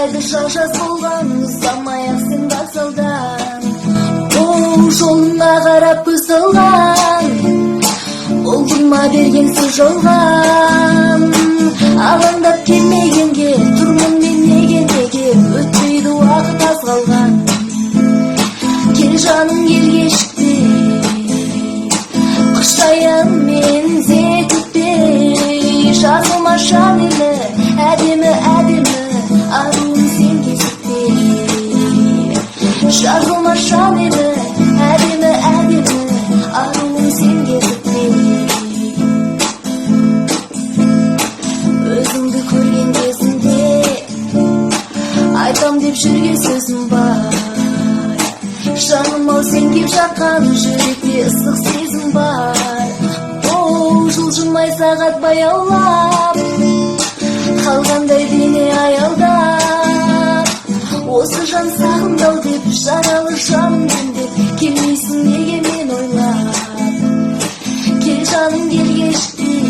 Кайда шашас болгон самаяк сен вокзалдан. Жолуна карап көз салган, болдума бергенсиз жолган. Алаңдап келмегенге турмун мен неге өтпөйдү убакыт аз калган. Кел жаным кел кечикпей, кыштайын мен зекитпей. Жазылма шан эле әдемі аруым сен кезікпей. Жазылма шан эле әдемі аруым сен кезікпей. Өзіңді көрген кезімде айтам деп жүрген сөзім бар. Жаным ау сен кеп жатқан жүректе ыстық сезім бар. Жылжымай сағат баяулап қалғандай дене аялдап. Осы жан сағындау деп жаралы жаным демдеп келмейсің неге мен ойлап. Кел жаным кел кешікпей,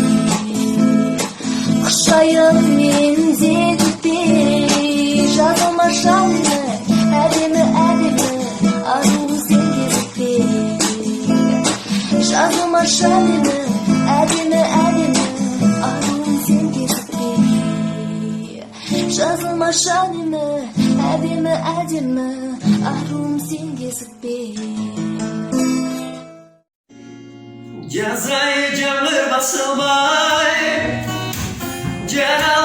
құшайын мен зекітпей. Жазылма жанымды әдемі аруым сен кезікпей. Жазылма жанымды әдемі аруым сен кезікпей. Жазылма жанымды әдемі аруым сен кезікпей. Жазайы жаңыр басылмай, жана